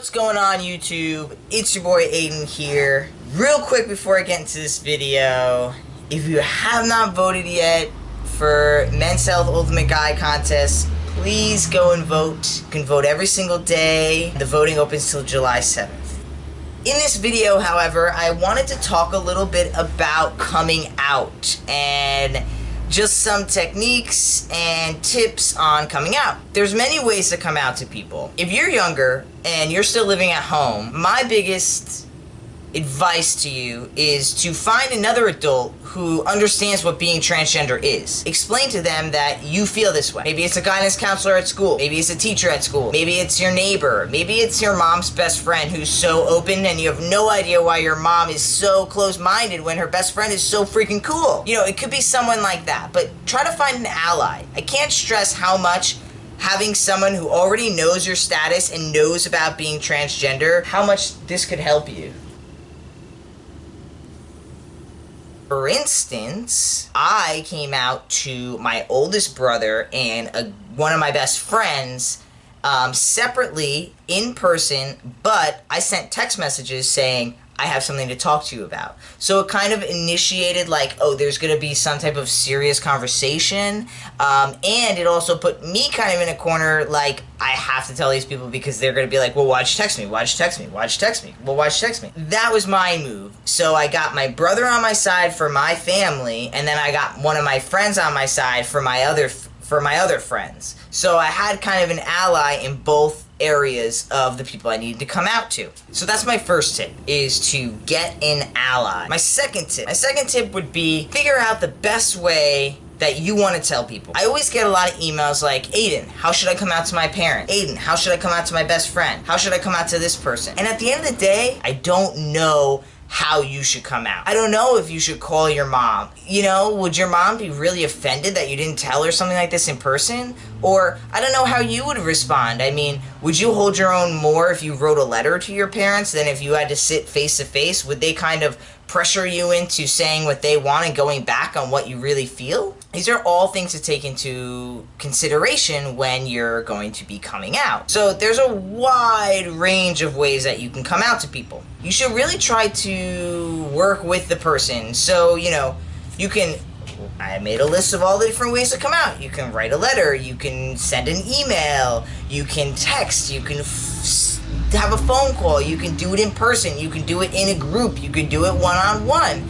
What's going on, YouTube? It's your boy Aydian here. Real quick before I get into this video, if you have not voted yet for Men's Health Ultimate Guide contest, please go and vote. You can vote every single day. The voting opens till July 7th. In this video, however, I wanted to talk a little bit about coming out and just some techniques and tips on coming out. There's many ways to come out to people. If you're younger and you're still living at home, my biggest advice to you is to find another adult who understands what being transgender is. Explain to them that you feel this way. Maybe it's a guidance counselor at school. Maybe it's a teacher at school. Maybe it's your neighbor. Maybe it's your mom's best friend who's so open and you have no idea why your mom is so close-minded when her best friend is so freaking cool. You know, it could be someone like that, but try to find an ally. I can't stress how much having someone who already knows your status and knows about being transgender, how much this could help you. For instance, I came out to my oldest brother and one of my best friends separately, in person, but I sent text messages saying, I have something to talk to you about. So it kind of initiated like, oh, there's going to be some type of serious conversation. And it also put me kind of in a corner like, I have to tell these people because they're going to be like, well, why'd you text me? Why'd you text me? Why'd you text me? Well, why'd you text me? That was my move. So I got my brother on my side for my family, and then I got one of my friends on my side for my other friends. So I had kind of an ally in both areas of the people I needed to come out to. So that's my first tip, is to get an ally. My second tip would be figure out the best way that you want to tell people. I always get a lot of emails like, Aydian, how should I come out to my parent? Aydian, how should I come out to my best friend? How should I come out to this person? And at the end of the day, I don't know how you should come out. I don't know if you should call your mom. You know, would your mom be really offended that you didn't tell her something like this in person? Or, I don't know how you would respond. I mean, would you hold your own more if you wrote a letter to your parents than if you had to sit face to face? Would they kind of pressure you into saying what they want and going back on what you really feel? These are all things to take into consideration when you're going to be coming out. So there's a wide range of ways that you can come out to people. You should really try to work with the person. So, you know, you can, I made a list of all the different ways to come out. You can write a letter, you can send an email, you can text, you can have a phone call, you can do it in person, you can do it in a group, you can do it one-on-one.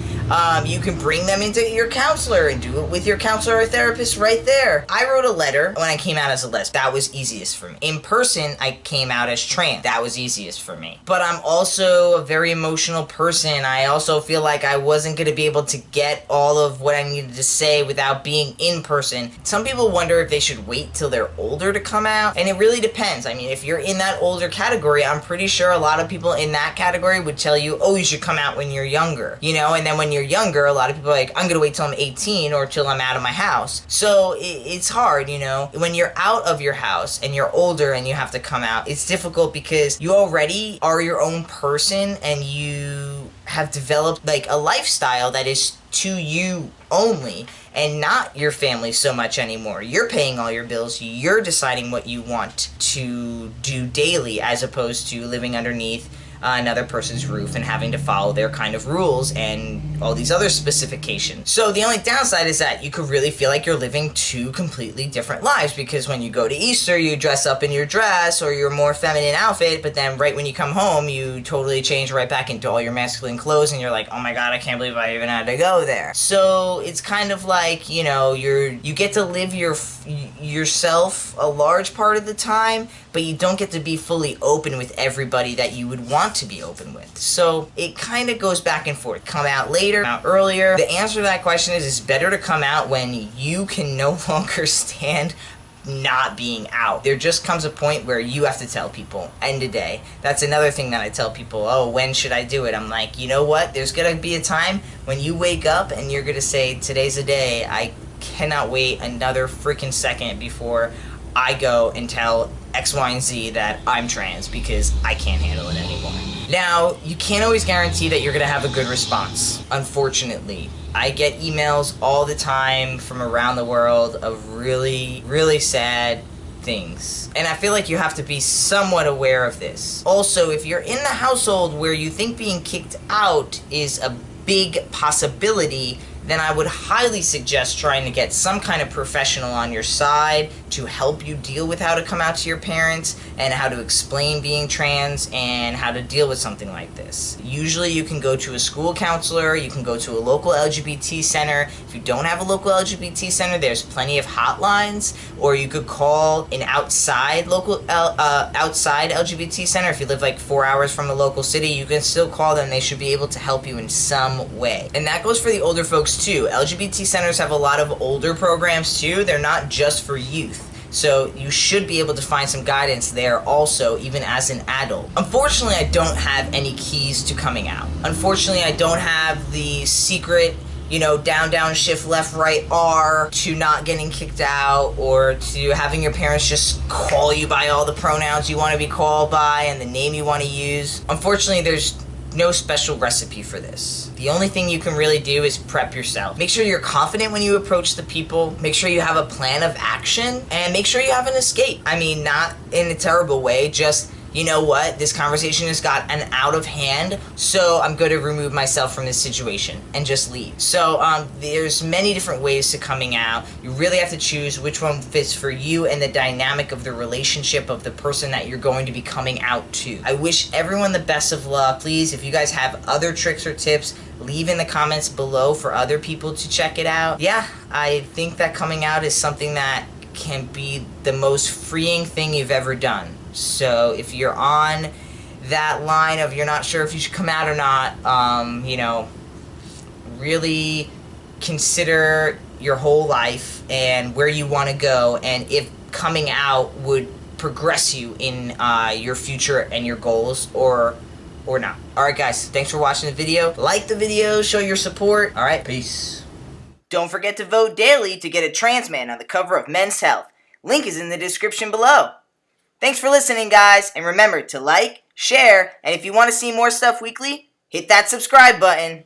You can bring them into your counselor and do it with your counselor or therapist right there. I wrote a letter when I came out as a lesbian. That was easiest for me. In person, I came out as trans. That was easiest for me. But I'm also a very emotional person. I also feel like I wasn't going to be able to get all of what I needed to say without being in person. Some people wonder if they should wait till they're older to come out, and it really depends. I mean, if you're in that older category, I'm pretty sure a lot of people in that category would tell you, oh, you should come out when you're younger, you know, and then when you're younger, a lot of people are like, I'm gonna wait till I'm 18 or till I'm out of my house. So it's hard, you know, when you're out of your house and you're older and you have to come out, it's difficult because you already are your own person and you have developed like a lifestyle that is to you only and not your family so much anymore. You're paying all your bills, you're deciding what you want to do daily as opposed to living underneath another person's roof and having to follow their kind of rules and all these other specifications. So the only downside is that you could really feel like you're living two completely different lives, because when you go to Easter, you dress up in your dress or your more feminine outfit, but then right when you come home, you totally change right back into all your masculine clothes and you're like, oh my god, I can't believe I even had to go there. So it's kind of like, you know, you get to live yourself a large part of the time, but you don't get to be fully open with everybody that you would want to be open with. So it kind of goes back and forth. Come out later, come out earlier. The answer to that question is it's better to come out when you can no longer stand not being out. There just comes a point where you have to tell people, end of day. That's another thing that I tell people, oh, when should I do it? I'm like, you know what? There's gonna be a time when you wake up and you're gonna say, today's the day. I cannot wait another freaking second before I go and tell X, Y, and Z that I'm trans because I can't handle it anymore. Now, you can't always guarantee that you're going to have a good response, unfortunately. I get emails all the time from around the world of really, really sad things. And I feel like you have to be somewhat aware of this. Also, if you're in the household where you think being kicked out is a big possibility, then I would highly suggest trying to get some kind of professional on your side to help you deal with how to come out to your parents and how to explain being trans and how to deal with something like this. Usually you can go to a school counselor, you can go to a local LGBT center. If you don't have a local LGBT center, there's plenty of hotlines, or you could call an outside LGBT center. If you live like 4 hours from the local city, you can still call them. They should be able to help you in some way. And that goes for the older folks too. LGBT centers have a lot of older programs too. They're not just for youth. So you should be able to find some guidance there also, even as an adult. Unfortunately, I don't have any keys to coming out. Unfortunately, I don't have the secret, down, down, shift, left, right, R to not getting kicked out, or to having your parents just call you by all the pronouns you want to be called by and the name you want to use. Unfortunately, there's no special recipe for this. The only thing you can really do is prep yourself. Make sure you're confident when you approach the people. Make sure you have a plan of action, and make sure you have an escape. I mean, not in a terrible way, just, you know what, this conversation has gotten out of hand, so I'm going to remove myself from this situation and just leave. So there's many different ways to coming out. You really have to choose which one fits for you and the dynamic of the relationship of the person that you're going to be coming out to. I wish everyone the best of luck. Please, if you guys have other tricks or tips, leave in the comments below for other people to check it out. Yeah, I think that coming out is something that can be the most freeing thing you've ever done. So if you're on that line of you're not sure if you should come out or not, really consider your whole life and where you want to go, and if coming out would progress you in your future and your goals or not. Alright guys, thanks for watching the video. Like the video, show your support. Alright, peace. Don't forget to vote daily to get a trans man on the cover of Men's Health. Link is in the description below. Thanks for listening, guys, and remember to like, share, and if you want to see more stuff weekly, hit that subscribe button.